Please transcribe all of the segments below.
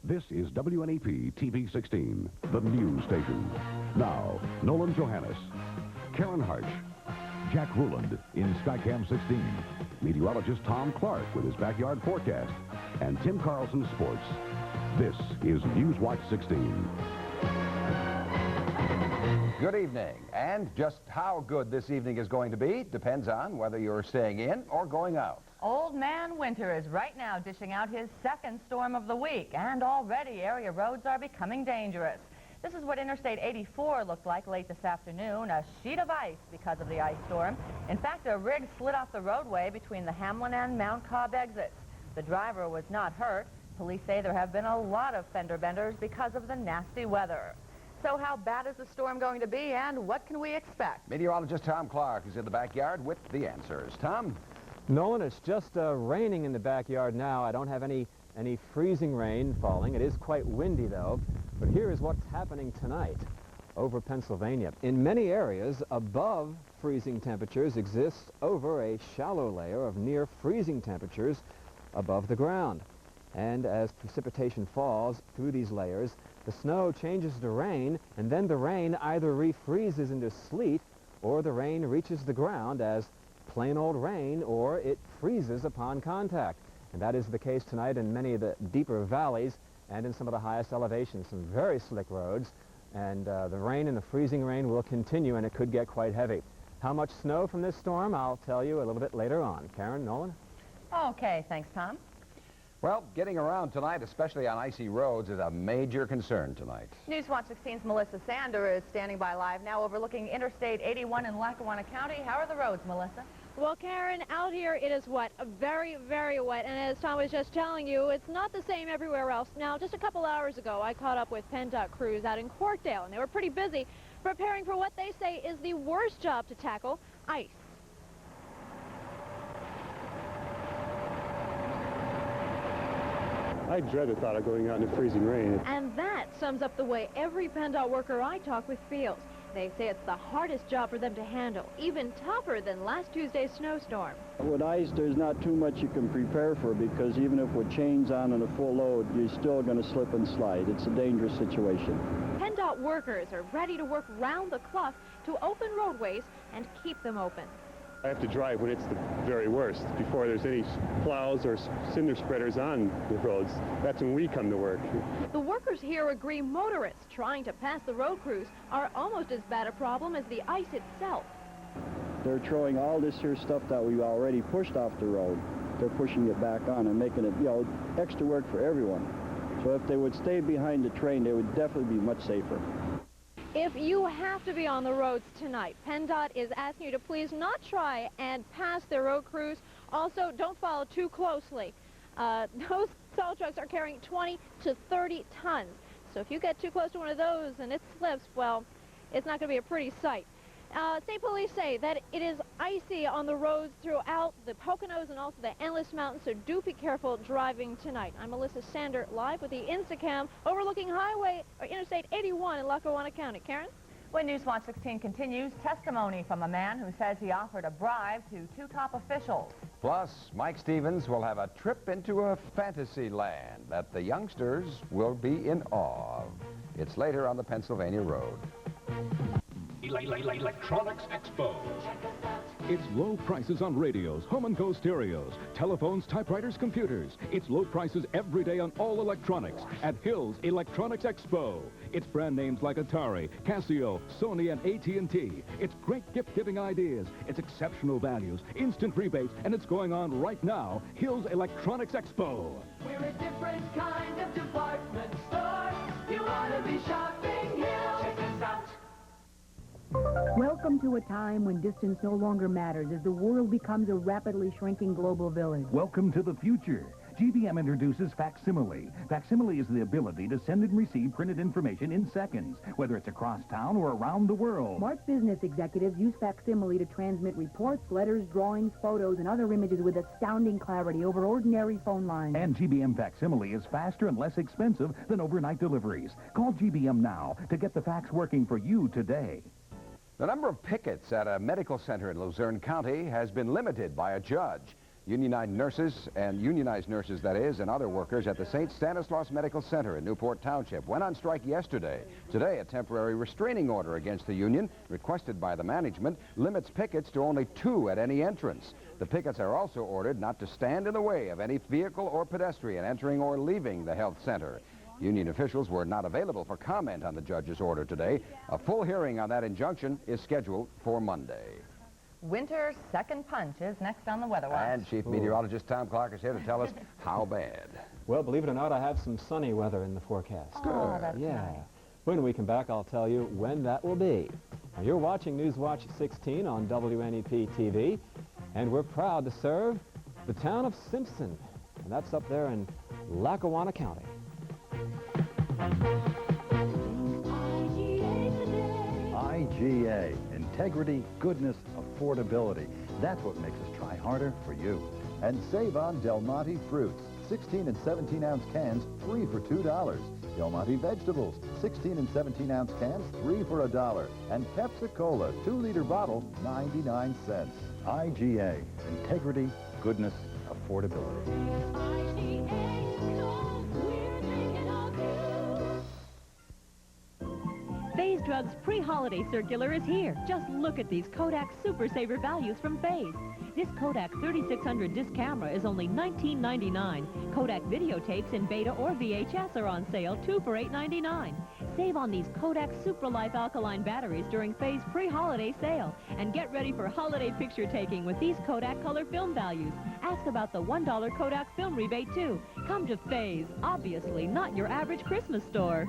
This is WNEP TV 16, the news station. Now, Nolan Johannes, Karen Harch, Jack Ruland in Skycam 16, meteorologist Tom Clark with his backyard forecast, and Tim Carlson Sports. This is Newswatch 16. Good evening. And just how good this evening is going to be depends on whether you're staying in or going out. Old Man Winter is right now dishing out his second storm of the week, and already area roads are becoming dangerous. This is what Interstate 84 looked like late this afternoon, a sheet of ice because of the ice storm. In fact, a rig slid off the roadway between the Hamlin and Mount Cobb exits. The driver was not hurt. Police say there have been a lot of fender benders because of the nasty weather. So how bad is the storm going to be, and what can we expect? Meteorologist Tom Clark is in the backyard with the answers. Tom? Nolan, it's just raining in the backyard now. I don't have any freezing rain falling. It is quite windy, though. But here is what's happening tonight over Pennsylvania. In many areas, above freezing temperatures exists over a shallow layer of near freezing temperatures above the ground. And as precipitation falls through these layers, the snow changes to rain, and then the rain either refreezes into sleet, or the rain reaches the ground as plain old rain, or it freezes upon contact. And that is the case tonight in many of the deeper valleys and in some of the highest elevations. Some very slick roads, and the rain and the freezing rain will continue, and it could get quite heavy. How much snow from this storm, I'll tell you a little bit later on. Karen, Nolan? Okay, thanks, Tom. Well, getting around tonight, especially on icy roads, is a major concern tonight. Newswatch 16's Melissa Sander is standing by live now overlooking Interstate 81 in Lackawanna County. How are the roads, Melissa? Well, Karen, out here it is wet, very, very wet, and as Tom was just telling you, it's not the same everywhere else. Now, just a couple hours ago, I caught up with PennDOT crews out in Courtdale, and they were pretty busy preparing for what they say is the worst job to tackle, ice. I dread the thought of going out in the freezing rain. And that sums up the way every PennDOT worker I talk with feels. They say it's the hardest job for them to handle, even tougher than last Tuesday's snowstorm. With ice, there's not too much you can prepare for, because even if with chains on and a full load, you're still going to slip and slide. It's a dangerous situation. PennDOT workers are ready to work round the clock to open roadways and keep them open. I have to drive when it's the very worst, before there's any plows or cinder spreaders on the roads. That's when we come to work. The workers here agree motorists trying to pass the road crews are almost as bad a problem as the ice itself. They're throwing all this here stuff that we already pushed off the road. They're pushing it back on and making it, extra work for everyone. So if they would stay behind the train, they would definitely be much safer. If you have to be on the roads tonight, PennDOT is asking you to please not try and pass their road crews. Also, don't follow too closely. Those salt trucks are carrying 20 to 30 tons. So if you get too close to one of those and it slips, well, it's not going to be a pretty sight. State police say that it is icy on the roads throughout the Poconos and also the Endless Mountains, so do be careful driving tonight. I'm Melissa Sander, live with the Instacam overlooking Interstate 81 in Lackawanna County. Karen? When Newswatch 16 continues, testimony from a man who says he offered a bribe to two top officials. Plus, Mike Stevens will have a trip into a fantasy land that the youngsters will be in awe of. It's later on the Pennsylvania Road. Electronics Expo. It's low prices on radios, home and go stereos, telephones, typewriters, computers. It's low prices every day on all electronics at Hill's Electronics Expo. It's brand names like Atari, Casio, Sony, and AT&T. It's great gift-giving ideas. It's exceptional values, instant rebates, and it's going on right now. Hill's Electronics Expo. We're a different kind of department store. You ought to be shopping Hill. Check us out. Welcome to a time when distance no longer matters as the world becomes a rapidly shrinking global village. Welcome to the future. GBM introduces facsimile. Facsimile is the ability to send and receive printed information in seconds, whether it's across town or around the world. Smart business executives use facsimile to transmit reports, letters, drawings, photos, and other images with astounding clarity over ordinary phone lines. And GBM facsimile is faster and less expensive than overnight deliveries. Call GBM now to get the fax working for you today. The number of pickets at a medical center in Luzerne County has been limited by a judge. Unionized nurses, that is, and other workers at the St. Stanislaus Medical Center in Newport Township went on strike yesterday. Today, a temporary restraining order against the union, requested by the management, limits pickets to only 2 at any entrance. The pickets are also ordered not to stand in the way of any vehicle or pedestrian entering or leaving the health center. Union officials were not available for comment on the judge's order today. A full hearing on that injunction is scheduled for Monday. Winter's second punch is next on the Weather Watch. And Chief Meteorologist Tom Clark is here to tell us how bad. Well, believe it or not, I have some sunny weather in the forecast. Oh, that's yeah. nice. When we come back, I'll tell you when that will be. Now, you're watching Newswatch 16 on WNEP TV, and we're proud to serve the town of Simpson, and that's up there in Lackawanna County. IGA, integrity, goodness, affordability. That's what makes us try harder for you. And save on Del Monte fruits. 16 and 17-ounce cans, 3 for $2. Del Monte vegetables, 16 and 17-ounce cans, 3 for $1. And Pepsi-Cola, 2-liter bottle, 99 cents. IGA, integrity, goodness, affordability. Faze Drugs pre-holiday circular is here. Just look at these Kodak Super Saver values from Faze. This Kodak 3600 disc camera is only $19.99. Kodak videotapes in beta or VHS are on sale, 2 for $8.99. Save on these Kodak Super Life alkaline batteries during Faze pre-holiday sale. And get ready for holiday picture taking with these Kodak color film values. Ask about the $1 Kodak film rebate too. Come to Faze, obviously not your average Christmas store.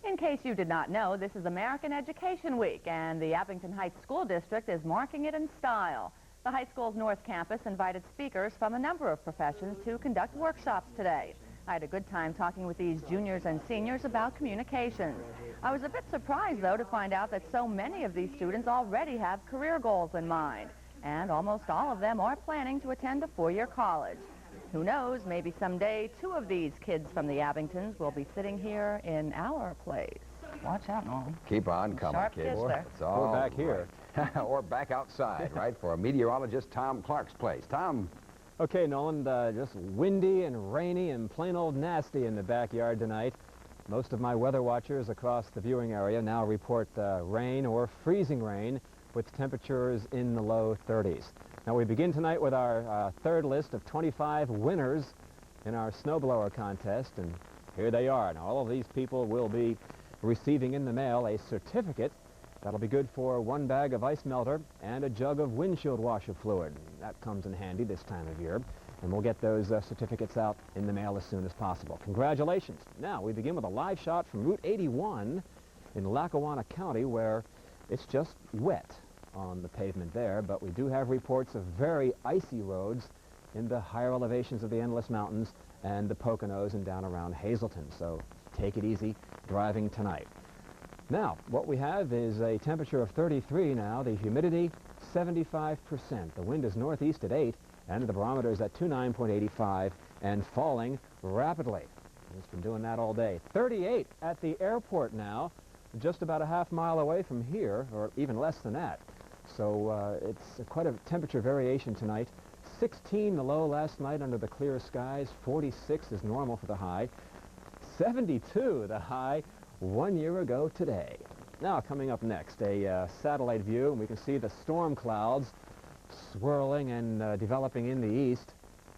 In case you did not know, this is American Education Week, and the Abington Heights School District is marking it in style. The high school's North Campus invited speakers from a number of professions to conduct workshops today. I had a good time talking with these juniors and seniors about communications. I was a bit surprised, though, to find out that so many of these students already have career goals in mind, and almost all of them are planning to attend a four-year college. Who knows, maybe someday 2 of these kids from the Abingtons will be sitting here in our place. Watch out, Nolan. Keep on coming, Sharp kids. kids there. It's all Or back here. or back outside, right, for meteorologist Tom Clark's place. Tom? Okay, Nolan, just windy and rainy and plain old nasty in the backyard tonight. Most of my weather watchers across the viewing area now report rain or freezing rain with temperatures in the low 30s. Now, we begin tonight with our third list of 25 winners in our snowblower contest, and here they are. Now, all of these people will be receiving in the mail a certificate that'll be good for 1 bag of ice melter and a jug of windshield washer fluid. That comes in handy this time of year, and we'll get those certificates out in the mail as soon as possible. Congratulations. Now, we begin with a live shot from Route 81 in Lackawanna County, where it's just wet on the pavement there, but we do have reports of very icy roads in the higher elevations of the Endless Mountains and the Poconos and down around Hazleton. So take it easy driving tonight. Now, what we have is a temperature of 33 now, the humidity 75%. The wind is northeast at 8, and the barometer is at 29.85 and falling rapidly. It's been doing that all day. 38 at the airport now, just about a half mile away from here, or even less than that. So it's quite a temperature variation tonight. 16 the low last night under the clear skies. 46 is normal for the high. 72 the high 1 year ago today. Now, coming up next, a satellite view, and we can see the storm clouds swirling and developing in the east.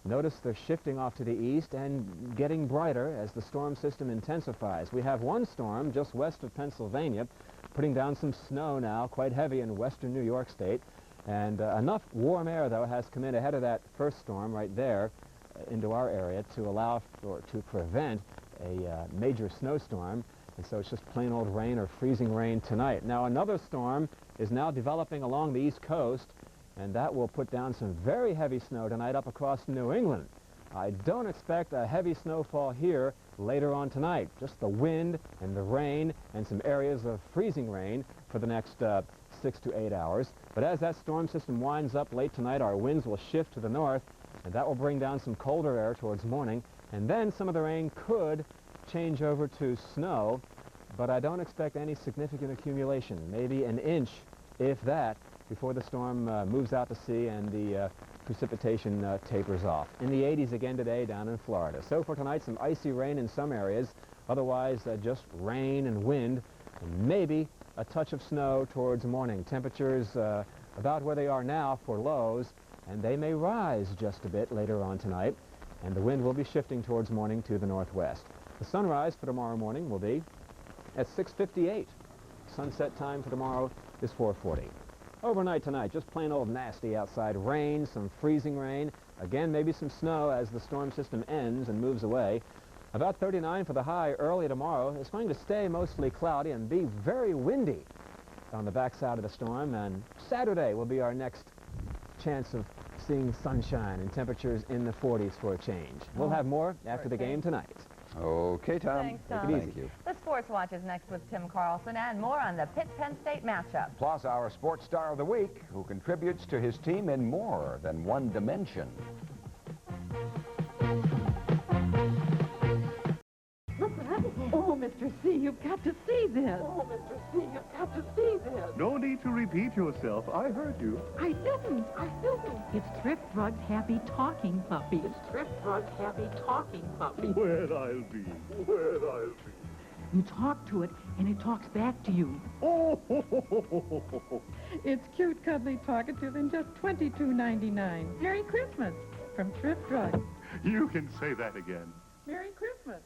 Notice they're shifting off to the east and getting brighter as the storm system intensifies. We have one storm just west of Pennsylvania, putting down some snow now, quite heavy in western New York State. And enough warm air, though, has come in ahead of that first storm right there into our area to allow or to prevent a major snowstorm. And so it's just plain old rain or freezing rain tonight. Now, another storm is now developing along the east coast, and that will put down some very heavy snow tonight up across New England. I don't expect a heavy snowfall here later on tonight. Just the wind and the rain and some areas of freezing rain for the next 6 to 8 hours. But as that storm system winds up late tonight, our winds will shift to the north, and that will bring down some colder air towards morning. And then some of the rain could change over to snow, but I don't expect any significant accumulation. Maybe an inch, if that, before the storm moves out to sea and the precipitation tapers off. In the 80s again today down in Florida. So for tonight, some icy rain in some areas. Otherwise, just rain and wind, and maybe a touch of snow towards morning. Temperatures about where they are now for lows, and they may rise just a bit later on tonight. And the wind will be shifting towards morning to the northwest. The sunrise for tomorrow morning will be at 6:58. Sunset time for tomorrow is 4:40. Overnight tonight, just plain old nasty outside. Rain, some freezing rain. Again, maybe some snow as the storm system ends and moves away. About 39 for the high early tomorrow. It's going to stay mostly cloudy and be very windy on the backside of the storm. And Saturday will be our next chance of seeing sunshine and temperatures in the 40s for a change. We'll have more after the game tonight. Okay, Tom. Thanks, Tom. Take it easy. Thank you. The Sports Watch is next with Tim Carlson and more on the Pitt-Penn State matchup. Plus, our Sports Star of the Week, who contributes to his team in more than one dimension. Oh, Mr. C, you've got to see this. Oh, Mr. C, you've got to see this. No need to repeat yourself. I heard you. I didn't. It's Thrift Drug's Happy Talking Puppy. Where I'll be. You talk to it, and it talks back to you. Oh, It's cute, cuddly talkative, and just $22.99. Merry Christmas from Thrift Drug. You can say that again. Merry Christmas.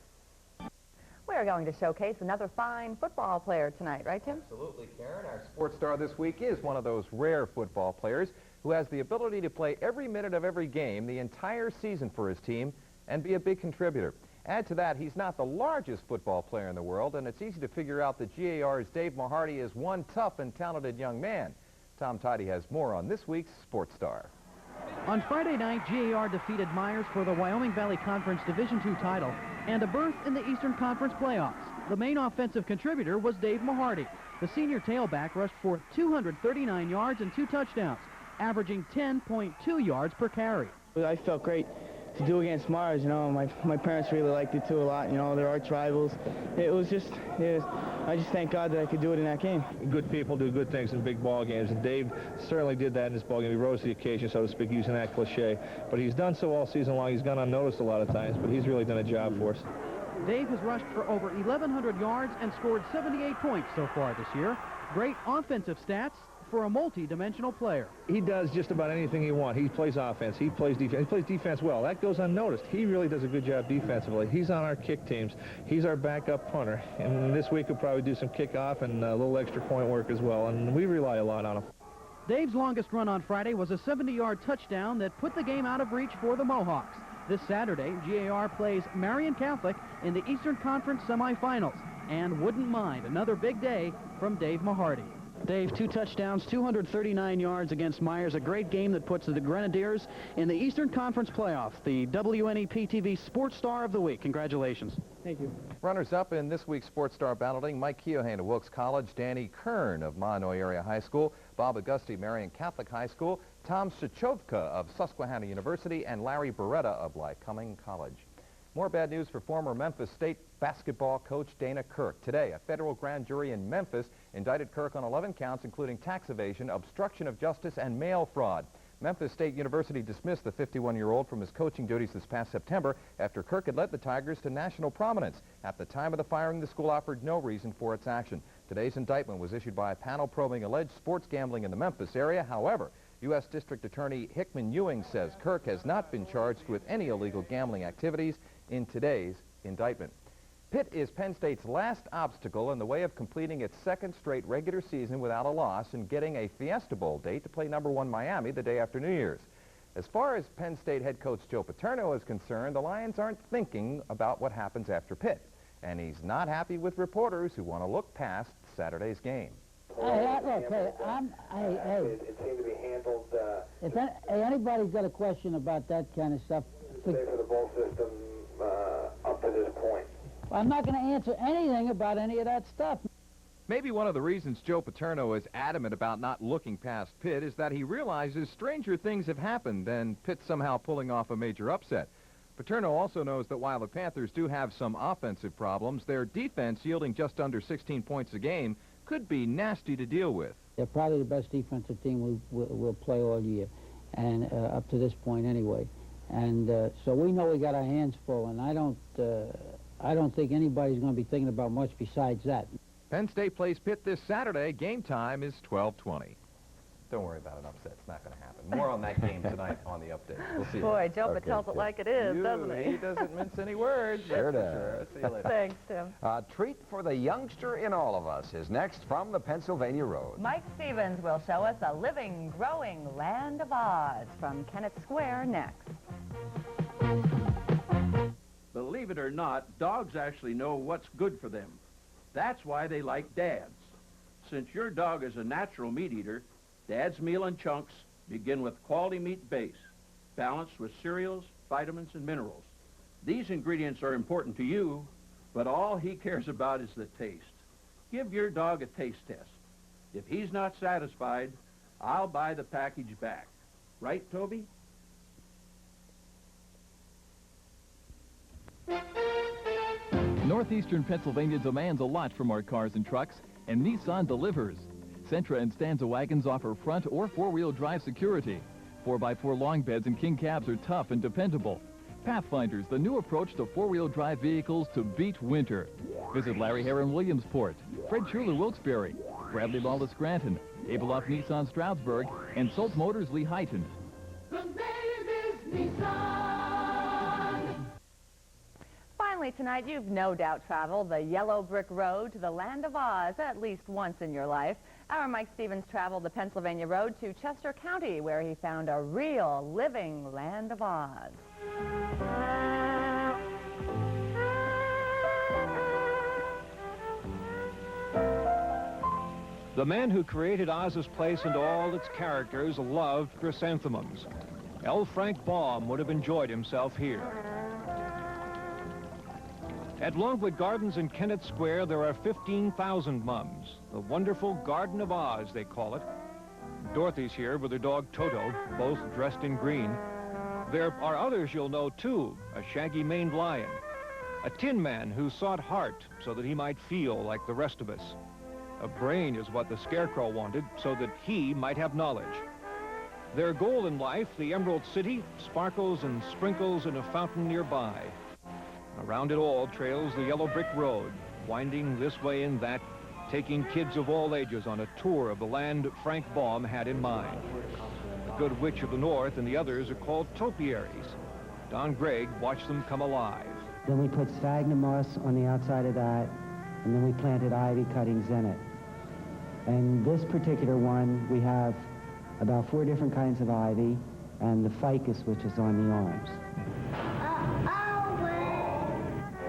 We're going to showcase another fine football player tonight, right, Tim? Absolutely, Karen. Our sports star this week is one of those rare football players who has the ability to play every minute of every game the entire season for his team and be a big contributor. Add to that, he's not the largest football player in the world, and it's easy to figure out that GAR's Dave Mahardy is one tough and talented young man. Tom Tidy has more on this week's Sports Star. On Friday night, GAR defeated Myers for the Wyoming Valley Conference Division II title and a berth in the Eastern Conference playoffs. The main offensive contributor was Dave Mahardy. The senior tailback rushed for 239 yards and 2 touchdowns, averaging 10.2 yards per carry. I felt great to do against Myers. You know, my parents really liked it too a lot. You know, they're arch rivals. I just thank God that I could do it in that game. Good people do good things in big ball games, and Dave certainly did that in this ball game. He rose to the occasion, so to speak, using that cliche. But he's done so all season long. He's gone unnoticed a lot of times, but he's really done a job for us. Dave has rushed for over 1,100 yards and scored 78 points so far this year. Great offensive stats for a multi-dimensional player. He does just about anything he wants. He plays offense. He plays defense. He plays defense well. That goes unnoticed. He really does a good job defensively. He's on our kick teams. He's our backup punter. And this week he'll probably do some kickoff and a little extra point work as well. And we rely a lot on him. Dave's longest run on Friday was a 70-yard touchdown that put the game out of reach for the Mohawks. This Saturday, GAR plays Marion Catholic in the Eastern Conference semifinals and wouldn't mind another big day from Dave Mahardy. Dave, 2 touchdowns, 239 yards against Myers. A great game that puts the Grenadiers in the Eastern Conference playoffs. The WNEP-TV Sports Star of the Week. Congratulations. Thank you. Runners-up in this week's Sports Star balloting: Mike Keohane of Wilkes College, Danny Kern of Mahanoy Area High School, Bob Augusti, Marion Catholic High School, Tom Shachovka of Susquehanna University, and Larry Beretta of Lycoming College. More bad news for former Memphis State basketball coach Dana Kirk. Today, a federal grand jury in Memphis indicted Kirk on 11 counts, including tax evasion, obstruction of justice, and mail fraud. Memphis State University dismissed the 51-year-old from his coaching duties this past September after Kirk had led the Tigers to national prominence. At the time of the firing, the school offered no reason for its action. Today's indictment was issued by a panel probing alleged sports gambling in the Memphis area. However, U.S. District Attorney Hickman Ewing says Kirk has not been charged with any illegal gambling activities in today's indictment. Pitt is Penn State's last obstacle in the way of completing its second straight regular season without a loss and getting a Fiesta Bowl date to play #1 Miami the day after New Year's. As far as Penn State head coach Joe Paterno is concerned, the Lions aren't thinking about what happens after Pitt, and he's not happy with reporters who want to look past Saturday's game. Hey, look, hey, It seemed to be handled. if anybody's got a question about that kind of stuff, For the bowl system up to this point. I'm not going to answer anything about any of that stuff. Maybe one of the reasons Joe Paterno is adamant about not looking past Pitt is that he realizes stranger things have happened than Pitt somehow pulling off a major upset. Paterno also knows that while the Panthers do have some offensive problems, their defense, yielding just under 16 points a game, could be nasty to deal with. They're probably the best defensive team we'll play all year, and up to this point anyway. And so we know we got our hands full, and I don't think anybody's going to be thinking about much besides that. Penn State plays Pitt this Saturday. Game time is 12:20. Don't worry about an upset. It's not going to happen. More on that game tonight on the update. We'll see you Boy, later. Joe, it tells it like it is, doesn't he? He doesn't mince any words. Sure that's does. for sure. See you later. Thanks, Tim. A treat for the youngster in all of us is next from the Pennsylvania Road. Mike Stevens will show us a living, growing Land of Oz from Kennett Square next. Believe it or not, dogs actually know what's good for them. That's why they like Dad's. Since your dog is a natural meat eater, Dad's Meal and Chunks begin with quality meat base, balanced with cereals, vitamins, and minerals. These ingredients are important to you, but all he cares about is the taste. Give your dog a taste test. If he's not satisfied, I'll buy the package back. Right, Toby? Northeastern Pennsylvania demands a lot from our cars and trucks, and Nissan delivers. Sentra and Stanza wagons offer front or four-wheel drive security. 4x4 long beds and king cabs are tough and dependable. Pathfinders, the new approach to four-wheel drive vehicles to beat winter. Visit Larry Heron Williamsport, Fred Schuler Wilkes-Barre, Bradley Lawless Granton, Abeloff Nissan Stroudsburg, and Solt Motors Lehighton. The name is Nissan. Finally tonight, you've no doubt traveled the yellow brick road to the Land of Oz at least once in your life. Our Mike Stevens traveled the Pennsylvania road to Chester County, where he found a real, living Land of Oz. The man who created Oz's place and all its characters loved chrysanthemums. L. Frank Baum would have enjoyed himself here. At Longwood Gardens in Kennett Square, there are 15,000 mums. The wonderful Garden of Oz, they call it. Dorothy's here with her dog Toto, both dressed in green. There are others you'll know, too. A shaggy maned lion. A tin man who sought heart so that he might feel like the rest of us. A brain is what the Scarecrow wanted so that he might have knowledge. Their goal in life, the Emerald City, sparkles and sprinkles in a fountain nearby. Around it all trails the yellow brick road, winding this way and that, taking kids of all ages on a tour of the land Frank Baum had in mind. The Good Witch of the North and the others are called topiaries. Don Gregg watched them come alive. Then we put sphagnum moss on the outside of that, and then we planted ivy cuttings in it. And this particular one, we have about 4 different kinds of ivy, and the ficus, which is on the arms.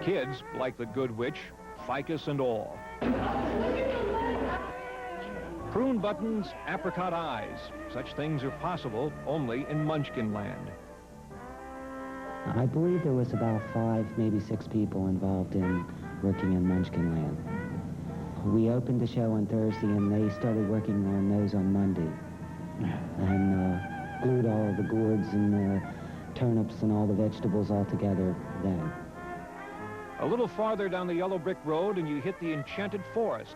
Kids like the Good Witch, ficus and all. Prune buttons, apricot eyes. Such things are possible only in Munchkin Land. I believe there was about 5, maybe 6 people involved in working in Munchkin Land. We opened the show on Thursday, and they started working on those on Monday. And glued all the gourds and the turnips and all the vegetables all together then. A little farther down the yellow brick road and you hit the enchanted forest.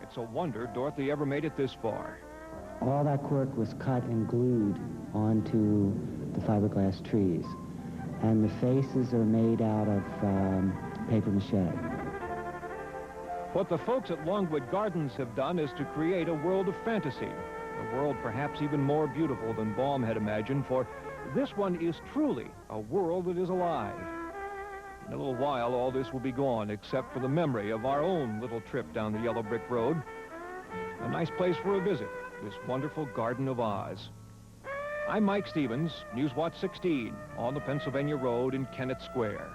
It's a wonder Dorothy ever made it this far. All that cork was cut and glued onto the fiberglass trees. And the faces are made out of paper mache. What the folks at Longwood Gardens have done is to create a world of fantasy. A world perhaps even more beautiful than Baum had imagined, for this one is truly a world that is alive. In a little while, all this will be gone, except for the memory of our own little trip down the yellow brick road. A nice place for a visit, this wonderful Garden of Oz. I'm Mike Stevens, Newswatch 16, on the Pennsylvania Road in Kennett Square.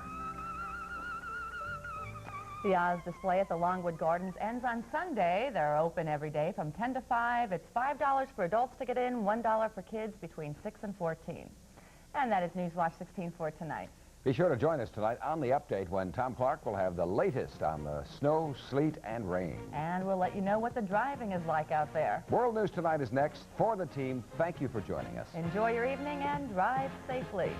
The Oz display at the Longwood Gardens ends on Sunday. They're open every day from 10 to 5. It's $5 for adults to get in, $1 for kids between 6 and 14. And that is Newswatch 16 for tonight. Be sure to join us tonight on The Update when Tom Clark will have the latest on the snow, sleet, and rain. And we'll let you know what the driving is like out there. World News Tonight is next. For the team, thank you for joining us. Enjoy your evening and drive safely.